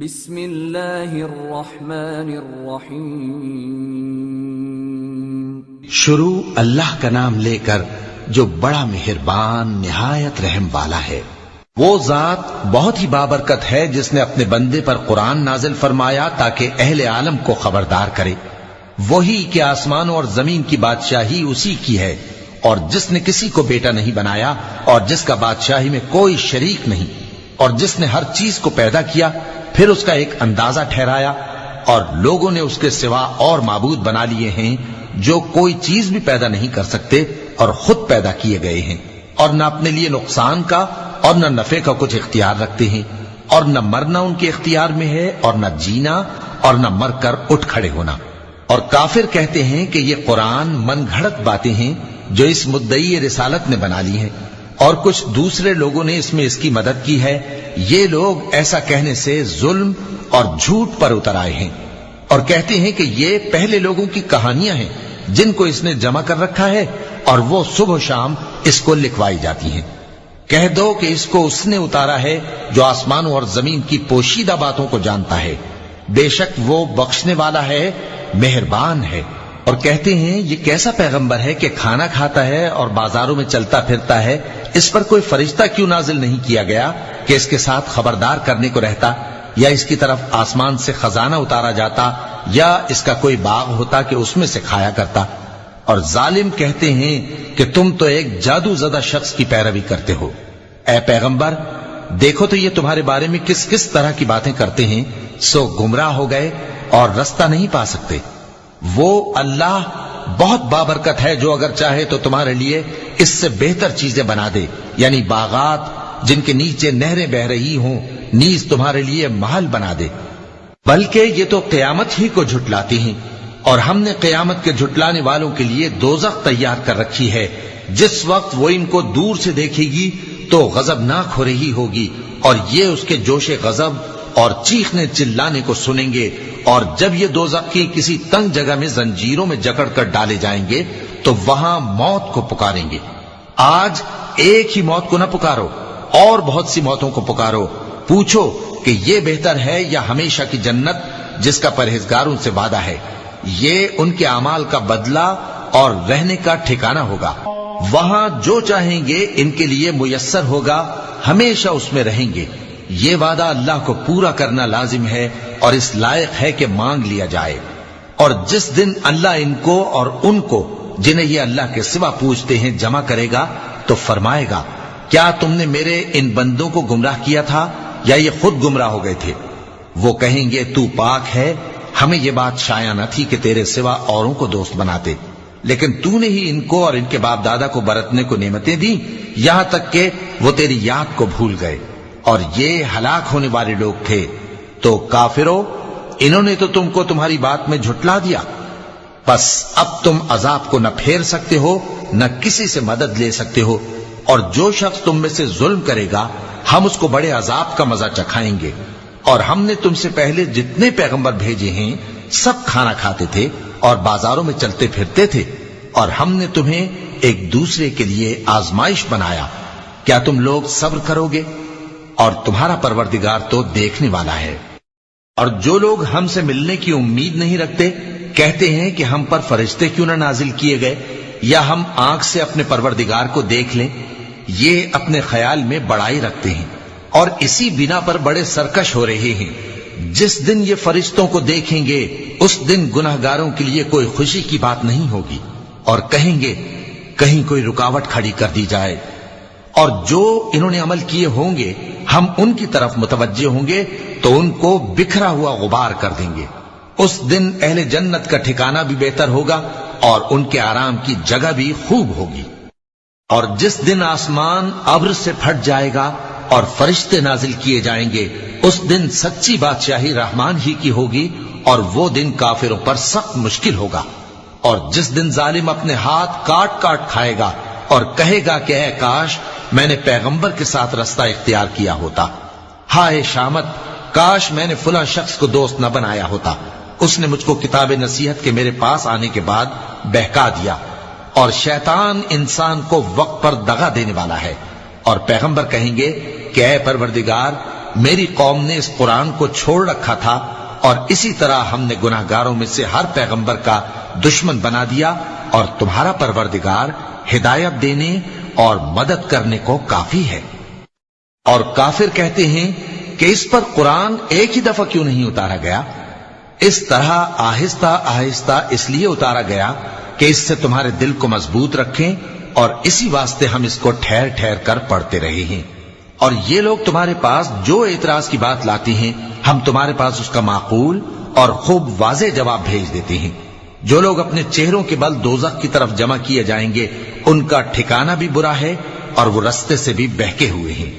بسم اللہ الرحمن الرحیم۔ شروع اللہ کا نام لے کر جو بڑا مہربان نہایت رحم والا ہے۔ وہ ذات بہت ہی بابرکت ہے جس نے اپنے بندے پر قرآن نازل فرمایا تاکہ اہل عالم کو خبردار کرے۔ وہی کہ آسمانوں اور زمین کی بادشاہی اسی کی ہے، اور جس نے کسی کو بیٹا نہیں بنایا اور جس کا بادشاہی میں کوئی شریک نہیں، اور جس نے ہر چیز کو پیدا کیا پھر اس کا ایک اندازہ ٹھہرایا، اور لوگوں نے اس کے سوا اور معبود بنا لیے ہیں جو کوئی چیز بھی پیدا نہیں کر سکتے اور خود پیدا کیے گئے ہیں، اور نہ اپنے لیے نقصان کا اور نہ نفع کا کچھ اختیار رکھتے ہیں، اور نہ مرنا ان کے اختیار میں ہے اور نہ جینا اور نہ مر کر اٹھ کھڑے ہونا۔ اور کافر کہتے ہیں کہ یہ قرآن من گھڑت باتیں ہیں جو اس مدعی رسالت نے بنا لی ہیں، اور کچھ دوسرے لوگوں نے اس میں اس کی مدد کی ہے۔ یہ لوگ ایسا کہنے سے ظلم اور جھوٹ پر اتر آئے ہیں، اور کہتے ہیں کہ یہ پہلے لوگوں کی کہانیاں ہیں جن کو اس نے جمع کر رکھا ہے، اور وہ صبح و شام اس کو لکھوائی جاتی ہیں۔ کہہ دو کہ اس کو اس نے اتارا ہے جو آسمانوں اور زمین کی پوشیدہ باتوں کو جانتا ہے، بے شک وہ بخشنے والا ہے، مہربان ہے۔ اور کہتے ہیں یہ کیسا پیغمبر ہے کہ کھانا کھاتا ہے اور بازاروں میں چلتا پھرتا ہے، اس پر کوئی فرشتہ کیوں نازل نہیں کیا گیا کہ اس کے ساتھ خبردار کرنے کو رہتا، یا اس کی طرف آسمان سے خزانہ اتارا جاتا، یا اس کا کوئی باغ ہوتا کہ اس میں سے کھایا کرتا۔ اور ظالم کہتے ہیں کہ تم تو ایک جادو زدہ شخص کی پیروی کرتے ہو۔ اے پیغمبر دیکھو تو یہ تمہارے بارے میں کس کس طرح کی باتیں کرتے ہیں، سو گمراہ ہو گئے اور رستہ نہیں پا سکتے۔ وہ اللہ بہت بابرکت ہے جو اگر چاہے تو تمہارے لیے اس سے بہتر چیزیں بنا دے، یعنی باغات جن کے نیچے نہریں بہ رہی ہوں، نیز تمہارے لیے محل بنا دے۔ بلکہ یہ تو قیامت ہی کو جھٹلاتی ہیں، اور ہم نے قیامت کے جھٹلانے والوں کے لیے دوزخ تیار کر رکھی ہے، جس وقت وہ ان کو دور سے دیکھے گی تو غضبناک ہو رہی ہوگی، اور یہ اس کے جوش غضب اور چیخنے چلانے کو سنیں گے۔ اور جب یہ دوزخ کی کسی تنگ جگہ میں زنجیروں میں جکڑ کر ڈالے جائیں گے تو وہاں موت کو پکاریں گے۔ آج ایک ہی موت کو نہ پکارو، اور بہت سی موتوں کو پکارو، پوچھو کہ یہ بہتر ہے یا ہمیشہ کی جنت جس کا پرہیزگاروں سے وعدہ ہے۔ یہ ان کے اعمال کا بدلہ اور رہنے کا ٹھکانہ ہوگا، وہاں جو چاہیں گے ان کے لیے میسر ہوگا، ہمیشہ اس میں رہیں گے۔ یہ وعدہ اللہ کو پورا کرنا لازم ہے اور اس لائق ہے کہ مانگ لیا جائے۔ اور جس دن اللہ ان کو اور ان کو جنہیں یہ اللہ کے سوا پوچھتے ہیں جمع کرے گا تو فرمائے گا، کیا تم نے میرے ان بندوں کو گمراہ کیا تھا یا یہ خود گمراہ ہو گئے تھے؟ وہ کہیں گے تو پاک ہے، ہمیں یہ بات شایع نہ تھی کہ تیرے سوا اوروں کو دوست بناتے، لیکن تو نے ہی ان کو اور ان کے باپ دادا کو برتنے کو نعمتیں دی، یہاں تک کہ وہ تیری یاد کو بھول گئے، اور یہ ہلاک ہونے والے لوگ تھے۔ تو کافرو، انہوں نے تو تم کو تمہاری بات میں جھٹلا دیا، بس اب تم عذاب کو نہ پھیر سکتے ہو نہ کسی سے مدد لے سکتے ہو، اور جو شخص تم میں سے ظلم کرے گا ہم اس کو بڑے عذاب کا مزہ چکھائیں گے۔ اور ہم نے تم سے پہلے جتنے پیغمبر بھیجے ہیں سب کھانا کھاتے تھے اور بازاروں میں چلتے پھرتے تھے، اور ہم نے تمہیں ایک دوسرے کے لیے آزمائش بنایا، کیا تم لوگ صبر کرو گے؟ اور تمہارا پروردگار تو دیکھنے والا ہے۔ اور جو لوگ ہم سے ملنے کی امید نہیں رکھتے کہتے ہیں کہ ہم پر فرشتے کیوں نہ نازل کیے گئے، یا ہم آنکھ سے اپنے پروردگار کو دیکھ لیں۔ یہ اپنے خیال میں بڑائی رکھتے ہیں اور اسی بنا پر بڑے سرکش ہو رہے ہیں۔ جس دن یہ فرشتوں کو دیکھیں گے اس دن گناہگاروں کے لیے کوئی خوشی کی بات نہیں ہوگی، اور کہیں گے کہیں کوئی رکاوٹ کھڑی کر دی جائے۔ اور جو انہوں نے عمل کیے ہوں گے ہم ان کی طرف متوجہ ہوں گے تو ان کو بکھرا ہوا غبار کر دیں گے۔ اس دن اہل جنت کا ٹھکانہ بھی بہتر ہوگا اور ان کے آرام کی جگہ بھی خوب ہوگی۔ اور جس دن آسمان ابر سے پھٹ جائے گا اور فرشتے نازل کیے جائیں گے، اس دن سچی بادشاہی رحمان ہی کی ہوگی، اور وہ دن کافروں پر سخت مشکل ہوگا۔ اور جس دن ظالم اپنے ہاتھ کاٹ کاٹ کھائے گا اور کہے گا کہ اے کاش میں نے پیغمبر کے ساتھ رستہ اختیار کیا ہوتا، ہائے شامت کاش میں نے فلاں شخص کو دوست نہ بنایا ہوتا، اس نے مجھ کو کتاب نصیحت کے میرے پاس آنے کے بعد بہکا دیا۔ اور شیطان انسان کو وقت پر دغا دینے والا ہے، اور پیغمبر کہیں گے کہ اے پروردگار میری قوم نے اس قرآن کو چھوڑ رکھا تھا اور اسی طرح ہم نے گناہگاروں میں سے ہر پیغمبر کا دشمن بنا دیا، اور تمہارا پروردگار ہدایت دینے اور مدد کرنے کو کافی ہے۔ اور کافر کہتے ہیں کہ اس پر قرآن ایک ہی دفعہ کیوں نہیں اتارا گیا؟ اس طرح آہستہ آہستہ اس لیے اتارا گیا کہ اس سے تمہارے دل کو مضبوط رکھیں، اور اسی واسطے ہم اس کو ٹھہر ٹھہر کر پڑھتے رہے ہیں۔ اور یہ لوگ تمہارے پاس جو اعتراض کی بات لاتے ہیں، ہم تمہارے پاس اس کا معقول اور خوب واضح جواب بھیج دیتے ہیں۔ جو لوگ اپنے چہروں کے بل دوزخ کی طرف جمع کیے جائیں گے، ان کا ٹھکانہ بھی برا ہے اور وہ رستے سے بھی بہکے ہوئے ہیں۔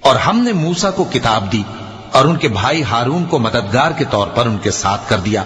اور ہم نے موسیٰ کو کتاب دی اور ان کے بھائی ہارون کو مددگار کے طور پر ان کے ساتھ کر دیا۔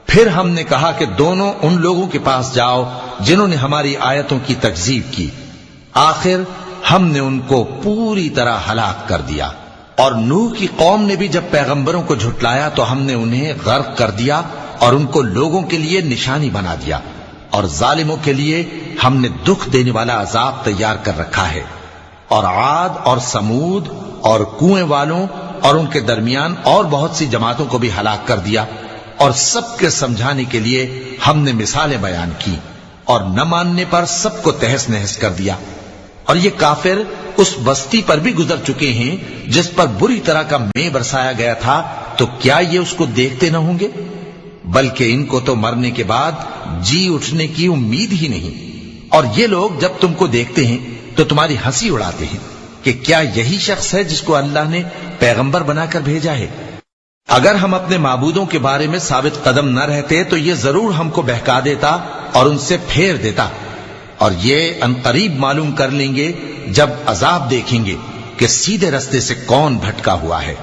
پھر ہم نے کہا کہ دونوں ان لوگوں کے پاس جاؤ جنہوں نے ہماری آیتوں کی تکذیب کی، آخر ہم نے ان کو پوری طرح ہلاک کر دیا۔ اور نوح کی قوم نے بھی جب پیغمبروں کو جھٹلایا تو ہم نے انہیں غرق کر دیا اور ان کو لوگوں کے لیے نشانی بنا دیا، اور ظالموں کے لیے ہم نے دکھ دینے والا عذاب تیار کر رکھا ہے۔ اور عاد اور سمود اور کنویں والوں اور ان کے درمیان اور بہت سی جماعتوں کو بھی ہلاک کر دیا، اور سب کے سمجھانے کے لیے ہم نے مثالیں بیان کی، اور نہ ماننے پر سب کو تہس نہس کر دیا۔ اور یہ کافر اس بستی پر بھی گزر چکے ہیں جس پر بری طرح کا مے برسایا گیا تھا، تو کیا یہ اس کو دیکھتے نہ ہوں گے؟ بلکہ ان کو تو مرنے کے بعد جی اٹھنے کی امید ہی نہیں۔ اور یہ لوگ جب تم کو دیکھتے ہیں تو تمہاری ہنسی اڑاتے ہیں کہ کیا یہی شخص ہے جس کو اللہ نے پیغمبر بنا کر بھیجا ہے؟ اگر ہم اپنے معبودوں کے بارے میں ثابت قدم نہ رہتے تو یہ ضرور ہم کو بہکا دیتا اور ان سے پھیر دیتا، اور یہ عنقریب معلوم کر لیں گے جب عذاب دیکھیں گے کہ سیدھے رستے سے کون بھٹکا ہوا ہے۔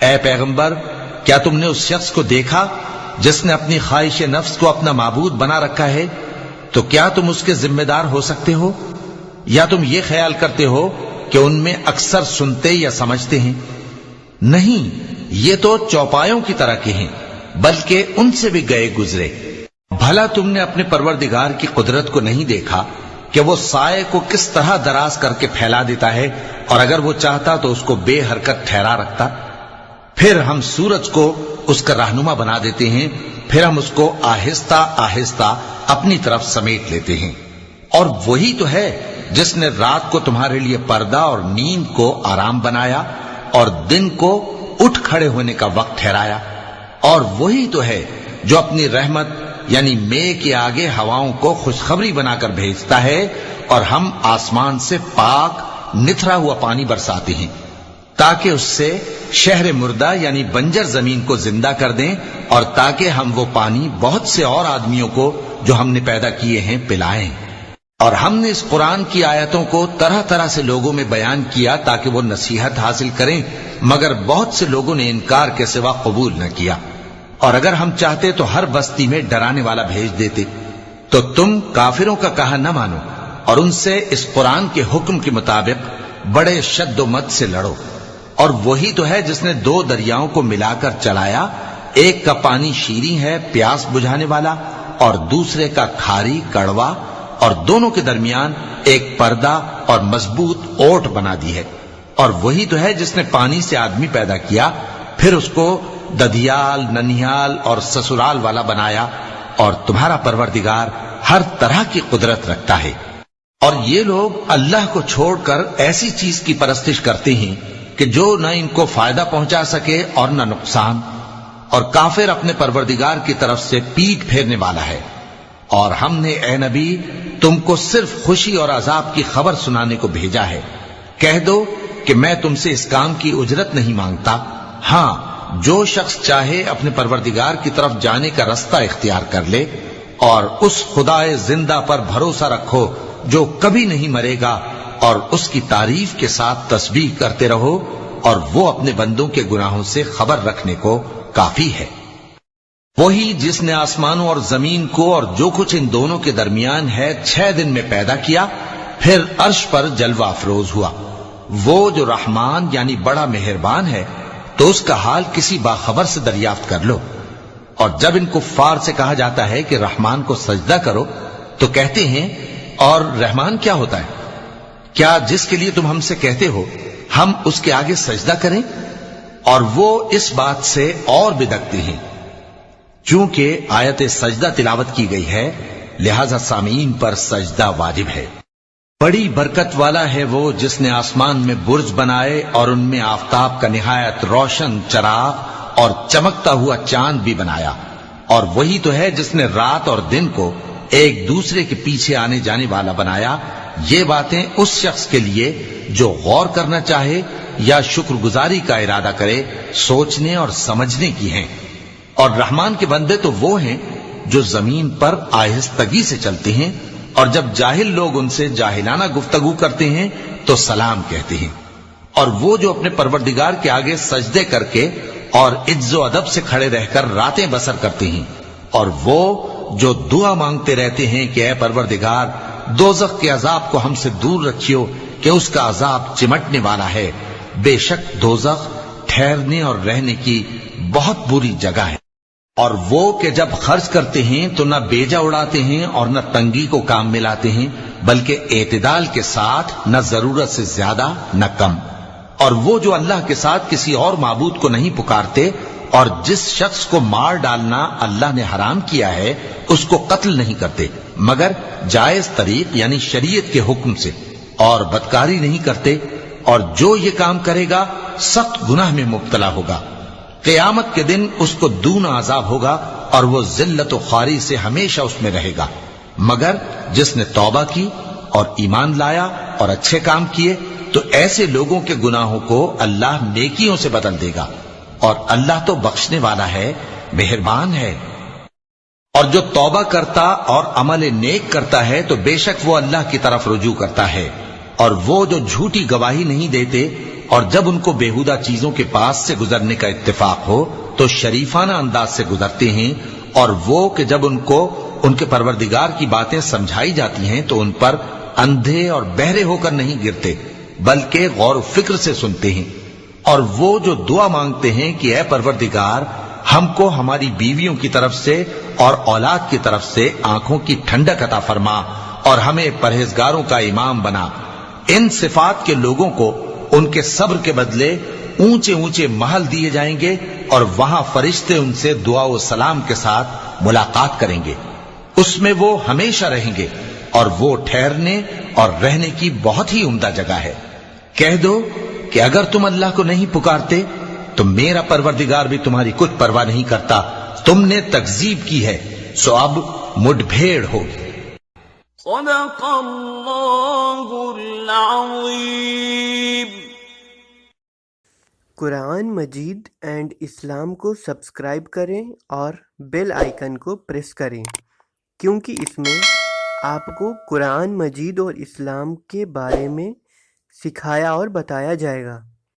اے پیغمبر، کیا تم نے اس شخص کو دیکھا جس نے اپنی خواہش نفس کو اپنا معبود بنا رکھا ہے؟ تو کیا تم اس کے ذمہ دار ہو سکتے ہو؟ یا تم یہ خیال کرتے ہو کہ ان میں اکثر سنتے یا سمجھتے ہیں؟ نہیں، یہ تو چوپایوں کی طرح کے ہیں، بلکہ ان سے بھی گئے گزرے۔ بھلا تم نے اپنے پروردگار کی قدرت کو نہیں دیکھا کہ وہ سائے کو کس طرح دراز کر کے پھیلا دیتا ہے، اور اگر وہ چاہتا تو اس کو بے حرکت ٹھہرا رکھتا؟ پھر ہم سورج کو اس کا رہنما بنا دیتے ہیں، پھر ہم اس کو آہستہ آہستہ اپنی طرف سمیٹ لیتے ہیں۔ اور وہی تو ہے جس نے رات کو تمہارے لیے پردہ اور نیند کو آرام بنایا اور دن کو اٹھ کھڑے ہونے کا وقت ٹھہرایا۔ اور وہی تو ہے جو اپنی رحمت یعنی مے کے آگے ہواؤں کو خوشخبری بنا کر بھیجتا ہے، اور ہم آسمان سے پاک نتھرا ہوا پانی برساتے ہیں تاکہ اس سے شہر مردہ یعنی بنجر زمین کو زندہ کر دیں، اور تاکہ ہم وہ پانی بہت سے اور آدمیوں کو جو ہم نے پیدا کیے ہیں پلائیں۔ اور ہم نے اس قرآن کی آیتوں کو طرح طرح سے لوگوں میں بیان کیا تاکہ وہ نصیحت حاصل کریں، مگر بہت سے لوگوں نے انکار کے سوا قبول نہ کیا۔ اور اگر ہم چاہتے تو ہر بستی میں ڈرانے والا بھیج دیتے، تو تم کافروں کا کہا نہ مانو اور ان سے اس قرآن کے حکم کے مطابق بڑے شد و مت سے لڑو۔ اور وہی تو ہے جس نے دو دریاؤں کو ملا کر چلایا، ایک کا پانی شیریں ہے پیاس بجھانے والا، اور دوسرے کا کھاری کڑوا، اور دونوں کے درمیان ایک پردہ اور مضبوط اوٹ بنا دی ہے۔ اور وہی تو ہے جس نے پانی سے آدمی پیدا کیا، پھر اس کو ددیال، ننیال اور سسرال والا بنایا، اور تمہارا پروردگار ہر طرح کی قدرت رکھتا ہے۔ اور یہ لوگ اللہ کو چھوڑ کر ایسی چیز کی پرستش کرتے ہیں کہ جو نہ ان کو فائدہ پہنچا سکے اور نہ نقصان، اور کافر اپنے پروردگار کی طرف سے پیٹ پھیرنے والا ہے۔ اور ہم نے اے نبی تم کو صرف خوشی اور عذاب کی خبر سنانے کو بھیجا ہے۔ کہہ دو کہ میں تم سے اس کام کی اجرت نہیں مانگتا، ہاں جو شخص چاہے اپنے پروردگار کی طرف جانے کا رستہ اختیار کر لے، اور اس خدائے زندہ پر بھروسہ رکھو جو کبھی نہیں مرے گا، اور اس کی تعریف کے ساتھ تسبیح کرتے رہو، اور وہ اپنے بندوں کے گناہوں سے خبر رکھنے کو کافی ہے۔ وہی جس نے آسمانوں اور زمین کو اور جو کچھ ان دونوں کے درمیان ہے 6 دن میں پیدا کیا، پھر عرش پر جلوہ افروز ہوا۔ وہ جو رحمان یعنی بڑا مہربان ہے، تو اس کا حال کسی باخبر سے دریافت کر لو۔ اور جب ان کفار سے کہا جاتا ہے کہ رحمان کو سجدہ کرو، تو کہتے ہیں اور رحمان کیا ہوتا ہے؟ کیا جس کے لیے تم ہم سے کہتے ہو ہم اس کے آگے سجدہ کریں؟ اور وہ اس بات سے اور بدکتے ہیں چونکہ آیت سجدہ تلاوت کی گئی ہے، لہذا سامعین پر سجدہ واجب ہے۔ بڑی برکت والا ہے وہ جس نے آسمان میں برج بنائے اور ان میں آفتاب کا نہایت روشن چراغ اور چمکتا ہوا چاند بھی بنایا، اور وہی تو ہے جس نے رات اور دن کو ایک دوسرے کے پیچھے آنے جانے والا بنایا۔ یہ باتیں اس شخص کے لیے جو غور کرنا چاہے یا شکر گزاری کا ارادہ کرے سوچنے اور سمجھنے کی ہیں۔ اور رحمان کے بندے تو وہ ہیں جو زمین پر آہستگی سے چلتے ہیں، اور جب جاہل لوگ ان سے جاہلانہ گفتگو کرتے ہیں تو سلام کہتے ہیں۔ اور وہ جو اپنے پروردگار کے آگے سجدے کر کے اور عز و ادب سے کھڑے رہ کر راتیں بسر کرتے ہیں، اور وہ جو دعا مانگتے رہتے ہیں کہ اے پروردگار دوزخ کے عذاب کو ہم سے دور رکھیو کہ اس کا عذاب چمٹنے والا ہے۔ بے شک دوزخ ٹھہرنے اور رہنے کی بہت بری جگہ ہے۔ اور وہ کہ جب خرچ کرتے ہیں تو نہ بیجا اڑاتے ہیں اور نہ تنگی کو کام میں لاتے ہیں، بلکہ اعتدال کے ساتھ، نہ ضرورت سے زیادہ نہ کم۔ اور وہ جو اللہ کے ساتھ کسی اور معبود کو نہیں پکارتے، اور جس شخص کو مار ڈالنا اللہ نے حرام کیا ہے اس کو قتل نہیں کرتے مگر جائز طریق یعنی شریعت کے حکم سے، اور بدکاری نہیں کرتے، اور جو یہ کام کرے گا سخت گناہ میں مبتلا ہوگا۔ قیامت کے دن اس کو دونا عذاب ہوگا اور وہ ذلت و خواری سے ہمیشہ اس میں رہے گا، مگر جس نے توبہ کی اور ایمان لایا اور اچھے کام کیے تو ایسے لوگوں کے گناہوں کو اللہ نیکیوں سے بدل دے گا، اور اللہ تو بخشنے والا ہے، مہربان ہے۔ اور جو توبہ کرتا اور عمل نیک کرتا ہے تو بے شک وہ اللہ کی طرف رجوع کرتا ہے۔ اور وہ جو جھوٹی گواہی نہیں دیتے اور جب ان کو بےہودہ چیزوں کے پاس سے گزرنے کا اتفاق ہو تو شریفانہ انداز سے گزرتے ہیں، اور وہ کہ جب ان کو ان کے پروردگار کی باتیں سمجھائی جاتی ہیں تو ان پر اندھے اور بہرے ہو کر نہیں گرتے بلکہ غور و فکر سے سنتے ہیں۔ اور وہ جو دعا مانگتے ہیں کہ اے پروردگار ہم کو ہماری بیویوں کی طرف سے اور اولاد کی طرف سے آنکھوں کی ٹھنڈک عطا فرما اور ہمیں پرہیزگاروں کا امام بنا، ان صفات کے لوگوں کو ان کے صبر کے بدلے اونچے اونچے محل دیے جائیں گے، اور وہاں فرشتے ان سے دعا و سلام کے ساتھ ملاقات کریں گے، اس میں وہ ہمیشہ رہیں گے، اور وہ ٹھہرنے اور رہنے کی بہت ہی عمدہ جگہ ہے۔ کہہ دو کہ اگر تم اللہ کو نہیں پکارتے تو میرا پروردگار بھی تمہاری کچھ پرواہ نہیں کرتا، تم نے تکذیب کی ہے سو اب مڈ بھیڑ ہوگی۔ صدق اللہ العظیم۔ قرآن مجید اینڈ اسلام کو سبسکرائب کریں اور بیل آئیکن کو پریس کریں، کیونکہ اس میں آپ کو قرآن مجید اور اسلام کے بارے میں سکھایا اور بتایا جائے گا۔